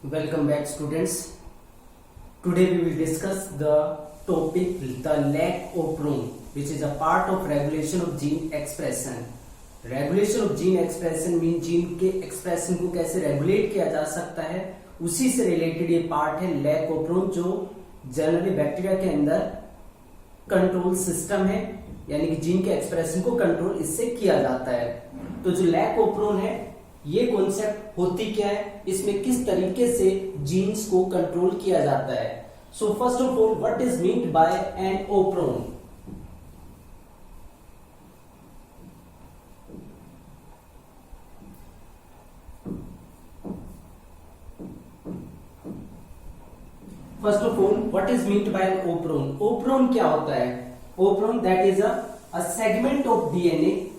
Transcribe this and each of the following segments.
Welcome back, students. Today we will discuss the topic the lac operon, which is a part of regulation of gene expression. Regulation of gene expression mean gene के expression को कैसे regulate किया जा सकता है, उसी से related ये पार्ट है लैक ओपरोन, जो जनरली बैक्टीरिया के अंदर कंट्रोल सिस्टम है, यानी कि जीन के एक्सप्रेशन को कंट्रोल इससे किया जाता है। तो जो लैक ओपरोन है, ये कॉन्सेप्ट होती क्या है, इसमें किस तरीके से जीन्स को कंट्रोल किया जाता है। So first of all, what is meant by an operon? First of all, what is meant by an operon? Operon क्या होता है? Operon that is a segment of DNA,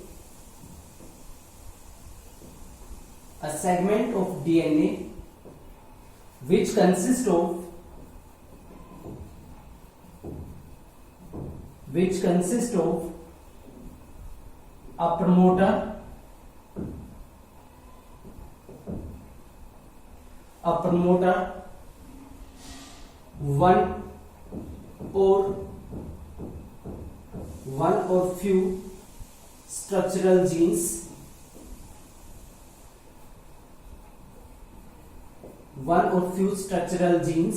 a segment of DNA which consists of a promoter, one or few structural genes,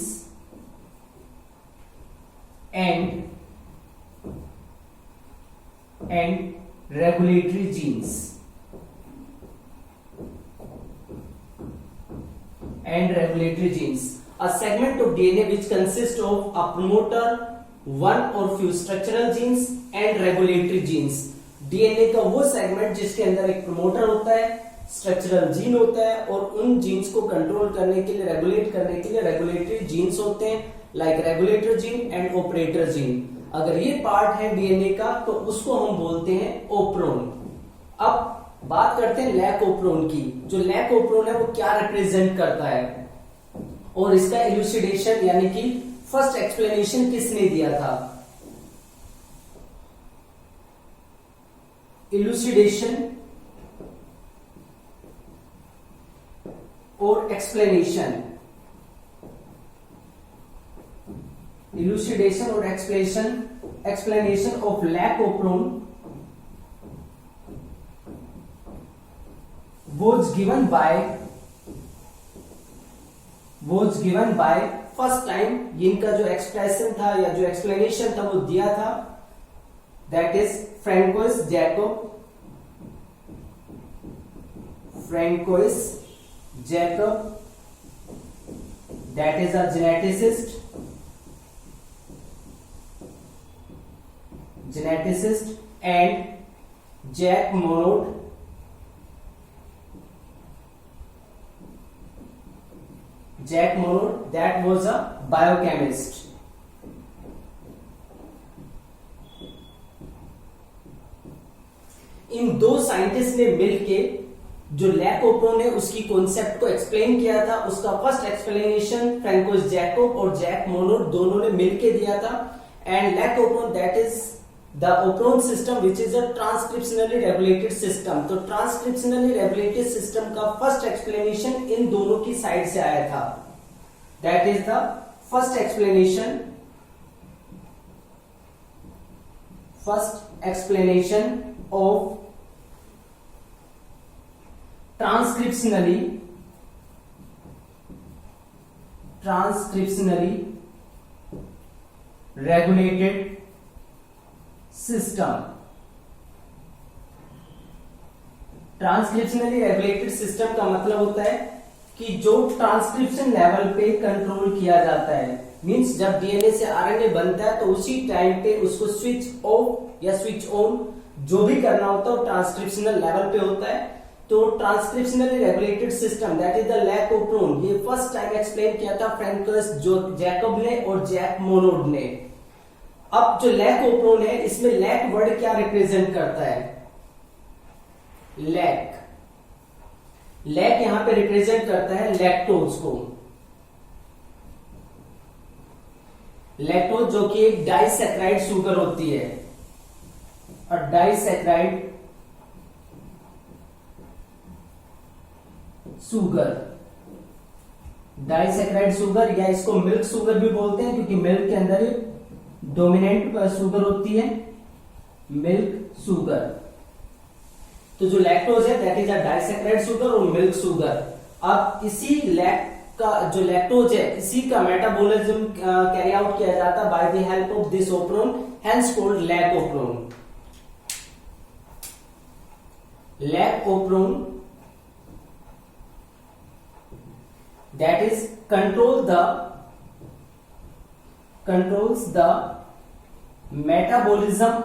and regulatory genes. A segment of DNA which consists of a promoter, one or few structural genes and regulatory genes. DNA का वो segment जिसके अंदर एक promoter होता है, structural gene होता है, और उन जीन्स को कंट्रोल करने के लिए, रेगुलेट करने के लिए रेगुलेटरी जीन्स होते हैं, like regulator gene and operator gene. अगर ये पार्ट है डीएनए का, तो उसको हम बोलते हैं ओपरोन। अब बात करते हैं लैक ओपरोन की। जो लैक ओपरोन है वो क्या रिप्रेजेंट करता है, और इसका इल्यूसिडेशन यानी कि फर्स्ट एक्सप्लेनेशन किसने दिया था? इल्यूसिडेशन और एक्सप्लेनेशन, इल्यूसिडेशन और explanation of lac operon was given by first time इनका जो एक्सप्रेशन था या जो एक्सप्लेनेशन था वो दिया था, that is François Jacob, that is a geneticist and Jack Monod, that was a biochemist. इन दो साइंटिस्ट ने मिलके जो लैक ओपरोन है उसकी कॉन्सेप्ट को एक्सप्लेन किया था। उसका फर्स्ट एक्सप्लेनेशन फ्रैंकोइस जैकब और जैक मोनोड दोनों ने मिलके दिया था। And lac operon that is the operon system which is a transcriptionally regulated system. तो ट्रांसक्रिप्शनली रेगुलेटेड सिस्टम का फर्स्ट एक्सप्लेनेशन इन दोनों की साइड से आया था। That is the first explanation of transcriptionally regulated system। Transcriptionally regulated system का मतलब होता है कि जो ट्रांसक्रिप्शन लेवल पे कंट्रोल किया जाता है, मींस जब डीएनए से आरएनए बनता है तो उसी टाइम पे उसको स्विच ऑफ या स्विच ऑन जो भी करना होता है वो ट्रांसक्रिप्शनल लेवल पे होता है। तो transcriptionally regulated system that is the lac operon, ये फर्स्ट टाइम एक्सप्लेन किया था फ्रैंकोइस जैकब ने और जैक मोनोड ने। अब जो लैक ओपरोन है, इसमें लैक वर्ड क्या रिप्रेजेंट करता है? लैक यहां पे रिप्रेजेंट करता है लैक्टोज को। लैक्टोज जो कि एक डाइसैकेराइड शुगर होती है, और डाइसैकेराइड सुगर। डाइसैकेराइड शुगर, या इसको मिल्क शुगर भी बोलते हैं क्योंकि मिल्क के अंदर ही डोमिनेंट शुगर होती है, मिल्क शुगर। तो जो लैक्टोज है that is a disaccharide sugar और मिल्क शुगर। अब इसी का जो लैक्टोज है इसी का मेटाबॉलिज्म कैरी आउट किया जाता है by the help of this operon, hence called lac operon. Lac operon that is controls the metabolism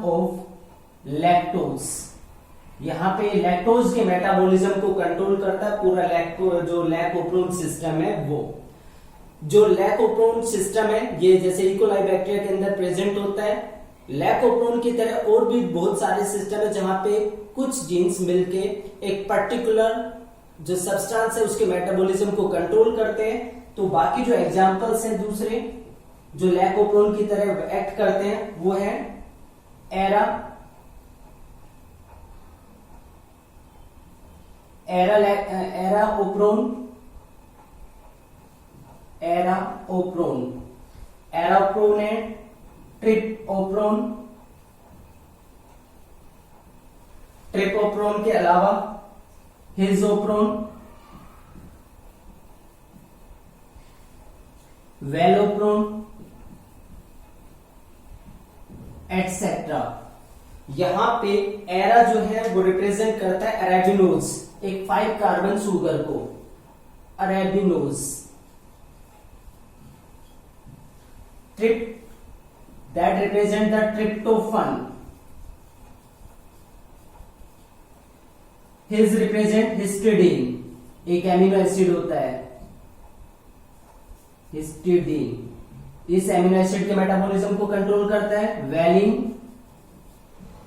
of lactose। यहां पे लैक्टोज के मेटाबॉलिज्म को कंट्रोल करता है पूरा जो लैक्टोप्रोन सिस्टम है वो। जो लैक्टोप्रोन सिस्टम है ये जैसे इकोलाई बैक्टीरिया के अंदर प्रेजेंट होता है, लैक्टोप्रोन की तरह और भी बहुत सारे सिस्टम है जहां पे कुछ जीन्स मिलके एक पर्टिकुलर जो सब्सटेंस है उसके मेटाबॉलिज्म को कंट्रोल करते हैं। तो बाकी जो एग्जांपल्स हैं दूसरे जो लैक्टोप्रोन की तरह एक्ट करते हैं वो है एराओप्रोन है, ट्रिपोप्रोन के अलावा हिजोप्रोन, वेलोप्रोन एटसेट्रा। यहां पे एरा जो है वो रिप्रेजेंट करता है अरेबिनोज, एक 5 कार्बन शुगर को, arabinose. Trip that represent the tryptophan, his represent histidine, एक एमिनो एसिड होता है हिस्टिडीन, इस एमिनो एसिड के मेटाबॉलिज्म को कंट्रोल करता है। वेलिन,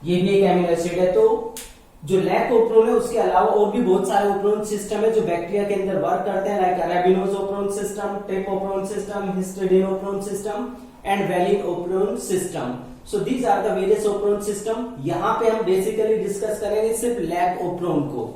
ये भी एक एमिनो एसिड है। तो जो लैक्टोप्रोन है उसके अलावा और भी बहुत सारे ओप्रोन सिस्टम है जो बैक्टीरिया के अंदर वर्क करते हैं, like arabinose operon system, trp operon system, histidine operon system and valine operon system. So these are the various operon system। यहां पे हम बेसिकली डिस्कस करेंगे सिर्फ लैक्टोप्रोन को।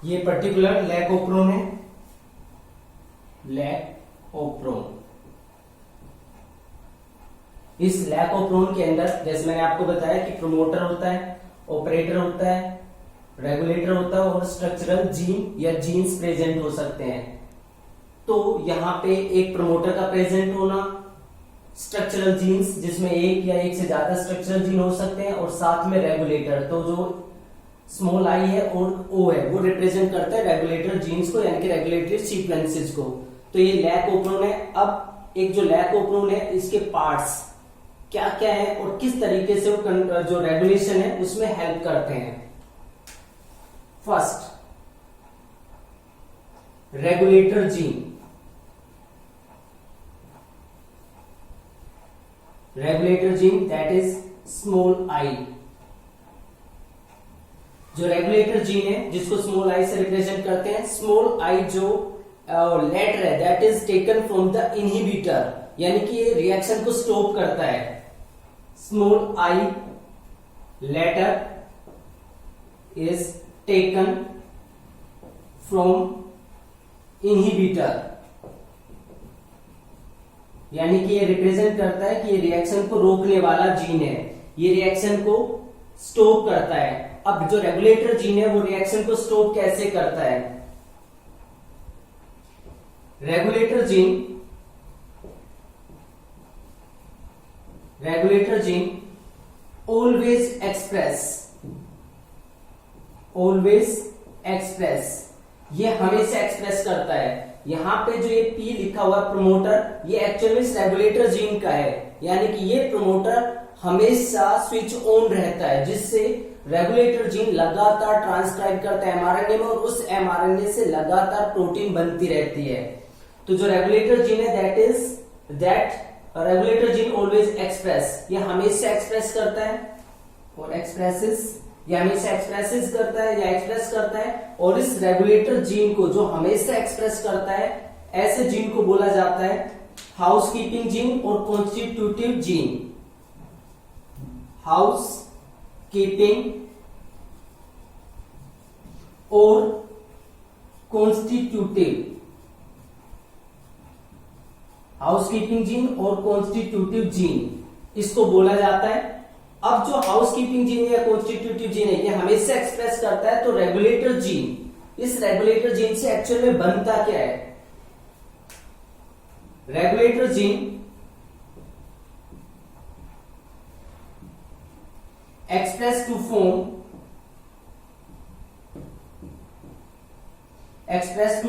ये पर्टिकुलर लैक्टोप्रोन है, लैक्टोप्रोन। इस लैक्टोप्रोन के अंदर जैसे मैंने आपको बताया कि प्रोमोटर होता है, ऑपरेटर होता है, रेगुलेटर होता है और स्ट्रक्चरल जीन या जीन्स प्रेजेंट हो सकते हैं। तो यहाँ पे एक प्रोमोटर का प्रेजेंट होना, स्ट्रक्चरल जीन्स जिसमें एक या एक से ज्यादा स्ट्रक्चरल जीन हो सकते हैं, और साथ में रेगुलेटर। तो जो स्मॉल आई है और ओ है वो रिप्रेजेंट करता है रेगुलेटर जीन्स को, यानी कि रेगुलेटरी सीक्वेंसेस को। तो ये लैक्टोप्रोन है। अब एक जो लैक्टोप्रोन है इसके पार्ट्स क्या क्या है और किस तरीके से वो जो रेगुलेशन है उसमें हेल्प करते हैं। First, regulator gene. Regulator gene that is small I. जो रेगुलेटर जीन है जिसको स्मॉल आई से रिप्रेजेंट करते हैं, स्मॉल आई जो लेटर है that is taken from the inhibitor, यानी कि ये रिएक्शन को स्टॉप करता है। Small I letter is taken from inhibitor, यानी कि ये रिप्रेजेंट करता है कि ये रिएक्शन को रोकने वाला जीन है, ये रिएक्शन को स्टॉप करता है। अब जो रेगुलेटर जीन है वो रिएक्शन को स्टॉप कैसे करता है? रेगुलेटर जीन ऑलवेज एक्सप्रेस, ये हमेशा एक्सप्रेस करता है। यहां पे जो ये पी लिखा हुआ प्रमोटर, ये एक्चुअली इस रेगुलेटर जीन का है, यानी कि ये प्रमोटर हमेशा स्विच ऑन रहता है, जिससे रेगुलेटर जीन लगातार ट्रांसक्राइब करता है एमआरएनए में और उस एमआरएनए से लगातार प्रोटीन बनती रहती है। तो जो रेगुलेटर जीन है that regulator gene always express, ये हमेशा एक्सप्रेस करता है और एक्सप्रेसेस, ये हमेशा एक्सप्रेसेस करता है या एक्सप्रेस करता है। और इस रेगुलेटर जीन को जो हमेशा एक्सप्रेस करता है, ऐसे जीन को बोला जाता है हाउसकीपिंग जीन और कॉन्स्टिट्यूटिव जीन। हाउस कीपिंग और कॉन्स्टिट्यूटिव, हाउसकीपिंग जीन और कॉन्स्टिट्यूटिव जीन, इसको बोला जाता है। अब जो हाउसकीपिंग जीन या कॉन्स्टिट्यूटिव जीन है ये हमेशा एक्सप्रेस करता है, तो रेगुलेटर जीन, इस रेगुलेटर जीन से एक्चुअल में बनता क्या है? Regulator gene express to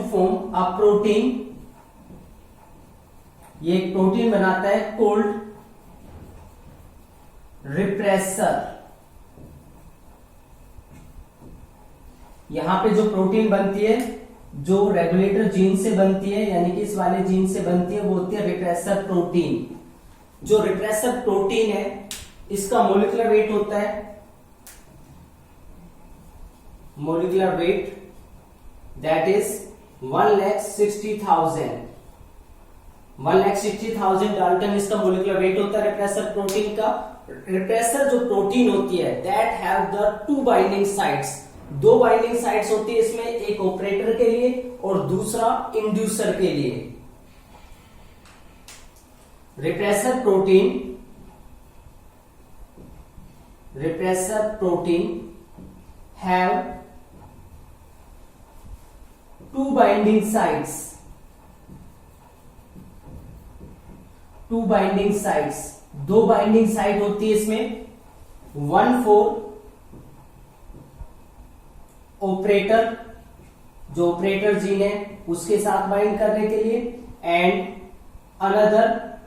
form a protein, ये एक प्रोटीन बनाता है कोल्ड रिप्रेसर। यहां पे जो प्रोटीन बनती है जो रेगुलेटर जीन से बनती है, यानी कि इस वाले जीन से बनती है, वो होती है रिप्रेसर प्रोटीन। जो रिप्रेसर प्रोटीन है इसका मोलिकुलर वेट होता है, molecular weight that is 1,60,000 Dalton इसका मोलिकुलर वेट होता है रिप्रेसर प्रोटीन का। रिप्रेसर जो प्रोटीन होती है that have the 2 binding sites, 2 binding sites होती है इसमें, एक ऑपरेटर के लिए और दूसरा इंड्यूसर के लिए। Repressor protein have 2 binding sites, 2 binding sites, 2 binding site होती है इसमें, 1 for ऑपरेटर, जो ऑपरेटर जीन है उसके साथ बाइंड करने के लिए, एंड अनदर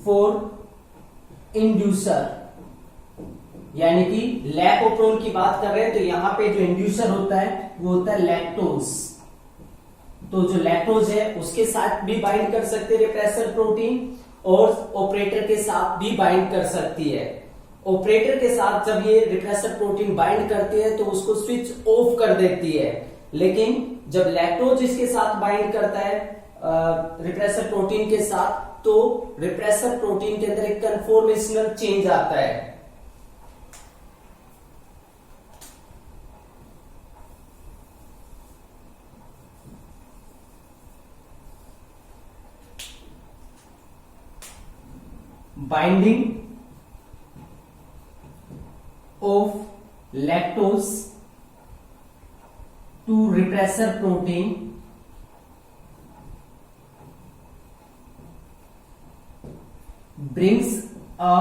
फॉर इंड्यूसर, यानी कि लैकोप्रोन की बात कर रहे हैं तो यहां पे जो इंड्यूसर होता है वो होता है लैक्टोज। तो जो लैक्टोज है उसके साथ भी बाइंड कर सकते हैं रिप्रेसर प्रोटीन और ऑपरेटर के साथ भी बाइंड कर सकती है। ऑपरेटर के साथ जब ये रिप्रेसर प्रोटीन बाइंड करती है तो उसको स्विच ऑफ कर देती है, लेकिन जब लैक्टोज इसके साथ बाइंड करता है रिप्रेसर प्रोटीन के साथ, तो रिप्रेसर प्रोटीन के अंदर एक कन्फॉर्मेशनल चेंज आता है। Binding of lactose to repressor protein brings a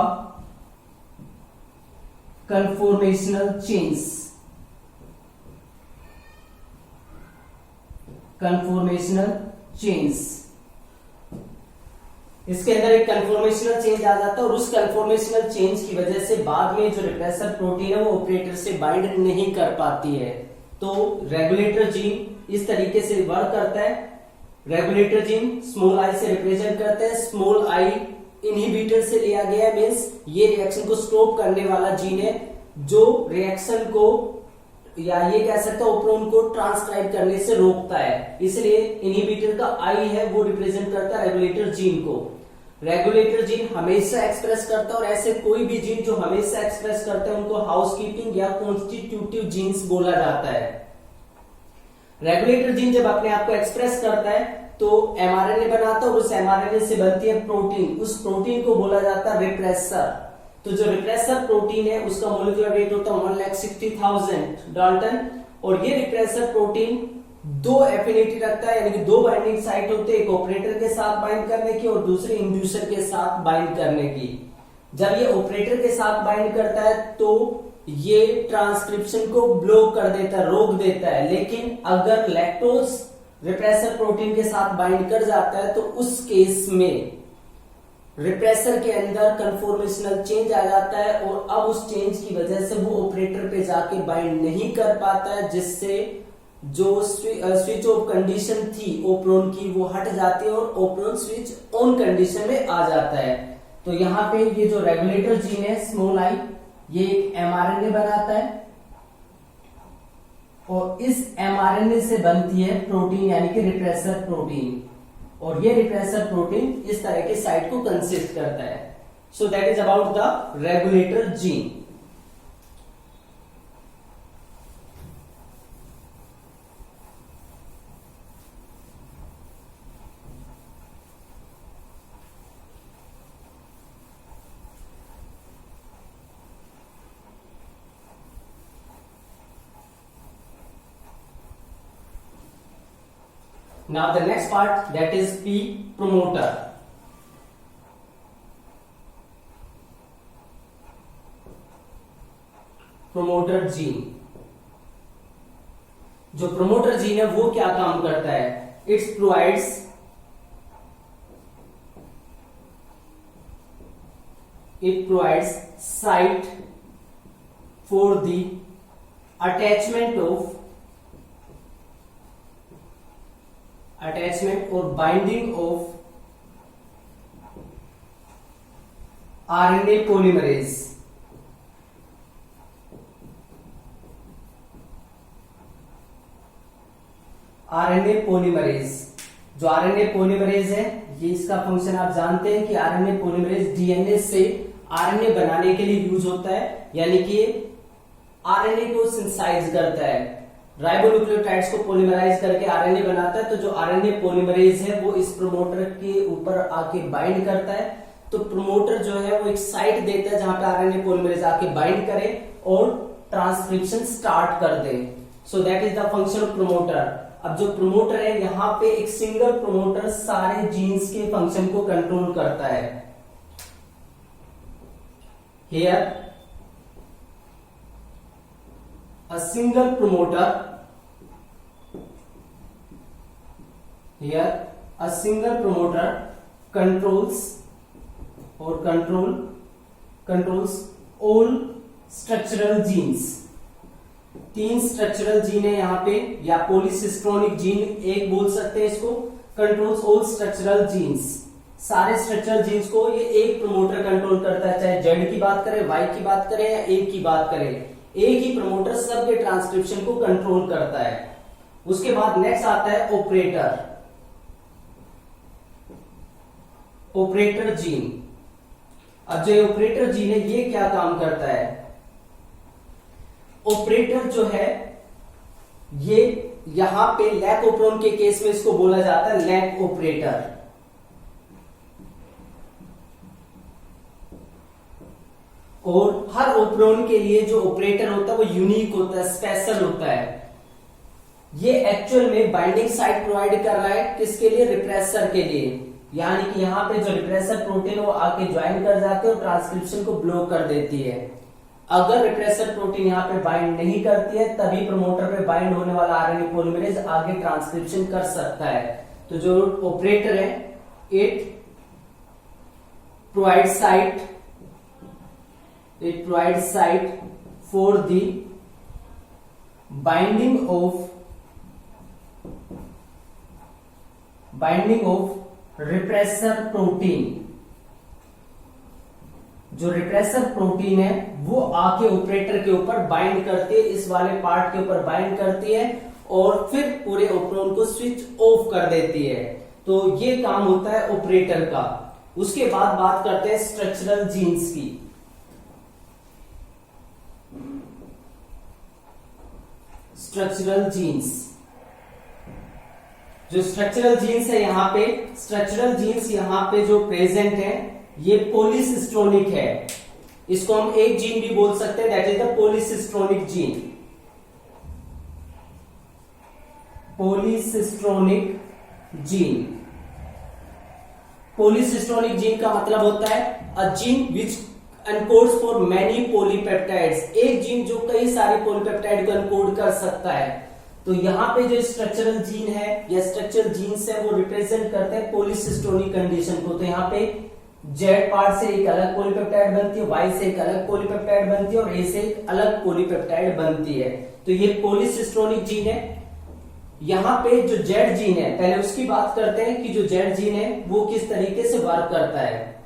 conformational change, इसके अंदर एक कन्फॉर्मेशनल चेंज आ जाता है और उस कन्फॉर्मेशनल चेंज की वजह से बाद में जो रिप्रेसर प्रोटीन है वो ऑपरेटर से बाइंड नहीं कर पाती है। तो रेगुलेटर जीन इस तरीके से वर्क करता है। रेगुलेटर जीन स्मॉल आई से रिप्रेजेंट करते हैं। स्मॉल आई इनहिबिटर से लिया गया है, मीन्स ये रिएक्शन को स्टॉप करने वाला जीन है जो रिएक्शन को या ये कह सकते हैं ओप्रोन को ट्रांसक्राइब करने से रोकता है। इसलिए इनहिबिटर का आई है वो रिप्रेजेंट करता है रेगुलेटर जीन को। रेगुलेटर जीन हमेशा एक्सप्रेस करता है और ऐसे कोई भी जीन जो हमेशा एक्सप्रेस करते हैं उनको हाउसकीपिंग या कॉन्स्टिट्यूटिव जीन्स बोला जाता है। रेगुलेटर जीन जब अपने आप को एक्सप्रेस करता है तो एमआरएनए बनाता है और उस एमआरएनए से बनती है प्रोटीन। उस प्रोटीन को बोला जाता है रिप्रेसर। तो जो रिप्रेसर प्रोटीन है उसका मोलिकुलर वेट होता है 1,60,000 डाल्टन और ये रिप्रेसर प्रोटीन दो एफिनिटी रखता है, यानी कि दो बाइंडिंग साइट होते हैं, एक ऑपरेटर के साथ बाइंड करने की और दूसरी इंड्यूसर के साथ बाइंड करने की। जब ये ऑपरेटर के साथ बाइंड करता है तो ये ट्रांसक्रिप्शन को ब्लॉक कर देता है, रोक देता है। लेकिन अगर लैक्टोज रिप्रेसर प्रोटीन के साथ बाइंड कर जाता है तो उस केस में रिप्रेसर के अंदर कन्फॉर्मेशनल चेंज आ जाता है और अब उस चेंज की वजह से वो ऑपरेटर पे जाके बाइंड नहीं कर पाता है, जिससे जो स्विच ऑफ कंडीशन थी ओप्रोन की वो हट जाती है और ओप्रोन स्विच ऑन कंडीशन में आ जाता है। तो यहाँ पे ये जो रेगुलेटर जीन है स्मॉल आई, ये एक एमआरएनए बनाता है और इस एमआरएनए से बनती है प्रोटीन यानी कि रिप्रेसर प्रोटीन और ये रिप्रेसर प्रोटीन इस तरह के साइट को कंसिस्ट करता है। सो that is about the regulator gene. Now the next part, that is P promoter. Promoter gene. जो promoter gene है वो क्या काम करता है? It provides site for the attachment or binding of RNA polymerase. RNA polymerase, जो RNA polymerase है ये इसका फंक्शन आप जानते हैं कि RNA polymerase DNA से RNA बनाने के लिए यूज होता है, यानी कि RNA को सिंथेसाइज करता है, राइबोन्यूक्लियोटाइड्स को पॉलीमराइज करके आरएनए बनाता है। तो जो आरएनए पॉलीमरेज है वो इस प्रमोटर के ऊपर आके बाइंड करता है। तो प्रमोटर जो है वो एक साइट देता है जहां पे आरएनए पॉलीमरेज आके बाइंड करे और ट्रांसक्रिप्शन स्टार्ट कर दे। So that is the function of promoter. अब जो प्रमोटर है यहाँ पे एक सिंगल प्रमोटर सारे जीन्स के फंक्शन को कंट्रोल करता है। Here a single promoter, here a single promoter controls all structural genes। तीन स्ट्रक्चरल जीन है यहाँ पे, या पॉलीसिस्ट्रोनिक जीन एक बोल सकते हैं इसको। कंट्रोल्स ऑल स्ट्रक्चरल जीन्स, सारे स्ट्रक्चरल जीन्स को ये एक प्रमोटर कंट्रोल करता है, चाहे जेड की बात करें, वाई की बात करें या ए की बात करें। एक ही प्रमोटर सबके ट्रांसक्रिप्शन को कंट्रोल करता है। उसके बाद नेक्स्ट आता है ऑपरेटर जीन। अब जो ऑपरेटर जीन है ये क्या काम करता है? ऑपरेटर जो है ये यहां पे लैक ओप्रोन के केस में इसको बोला जाता है लैक ऑपरेटर। और हर ओप्रोन के लिए जो ऑपरेटर होता है वो यूनिक होता है, स्पेशल होता है। ये एक्चुअल में बाइंडिंग साइट प्रोवाइड कर रहा है किसके लिए? रिप्रेसर के लिए, यानी कि यहाँ पे जो रिप्रेसर प्रोटीन वो आके ज्वाइन कर जाते हैं और ट्रांसक्रिप्शन को ब्लॉक कर देती है। अगर रिप्रेसर प्रोटीन यहाँ पे बाइंड नहीं करती है तभी प्रमोटर पे बाइंड होने वाला आरएनए पॉलीमरेज आगे ट्रांसक्रिप्शन कर सकता है। तो जो ऑपरेटर है it provides site for the binding of repressor protein. जो रिप्रेसर प्रोटीन है वो आके ऑपरेटर के ऊपर बाइंड करती है, इस वाले पार्ट के ऊपर बाइंड करती है और फिर पूरे ऑपरेशन को स्विच ऑफ कर देती है। तो ये काम होता है ऑपरेटर का। उसके बाद बात करते हैं स्ट्रक्चरल जीन्स की। स्ट्रक्चरल जीन्स, जो स्ट्रक्चरल जीन्स है यहां पे, स्ट्रक्चरल जीन्स यहां पे जो प्रेजेंट है ये पॉलीसिस्ट्रोनिक है। इसको हम एक जीन भी बोल सकते हैं, that is the polycistronic gene. Polycistronic gene, polycistronic gene का मतलब होता है a gene which encodes for many polypeptides. एक जीन जो कई सारे पॉलीपेप्टाइड को एनकोड कर सकता है। तो यहां पे जो स्ट्रक्चरल जीन है या स्ट्रक्चरल जीन्स है वो रिप्रेजेंट करते हैं पॉलीसिस्ट्रोनिक कंडीशन को। तो यहां पे जेड पार्ट से एक अलग पॉलीपेप्टाइड बनती है, वाई से एक अलग पॉलीपेप्टाइड बनती है और ए से एक अलग पॉलीपेप्टाइड बनती है। तो ये पॉलीसिस्ट्रोनिक जीन है। यहां पे जो जेड जीन है, पहले उसकी बात करते हैं कि जो जेड जीन है वो किस तरीके से वर्क करता है।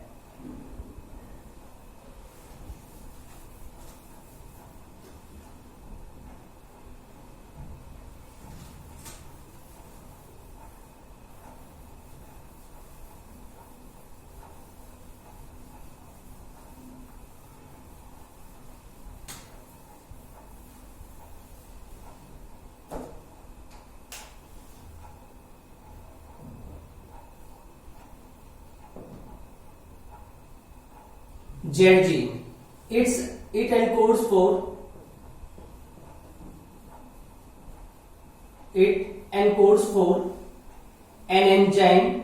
Z gene, it encodes for an enzyme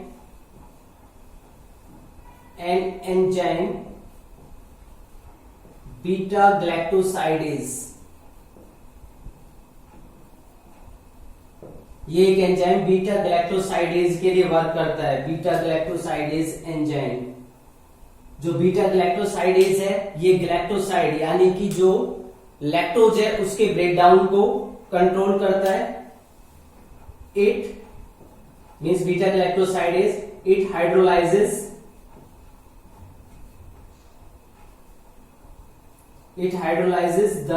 beta galactosidase। ये एक एंजाइम बीटा गैलेक्टोसाइडेज के लिए वर्क करता है, बीटा गैलेक्टोसाइडेज एंजाइम। जो बीटा गैलेक्टोसाइडेज है ये गैलेक्टोसाइड यानी कि जो लैक्टोज है उसके ब्रेकडाउन को कंट्रोल करता है। It means beta galactosidase, it hydrolyses the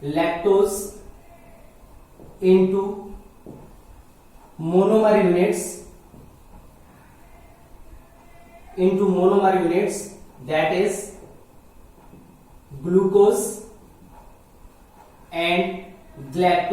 lactose into monomer units that is glucose and galactose।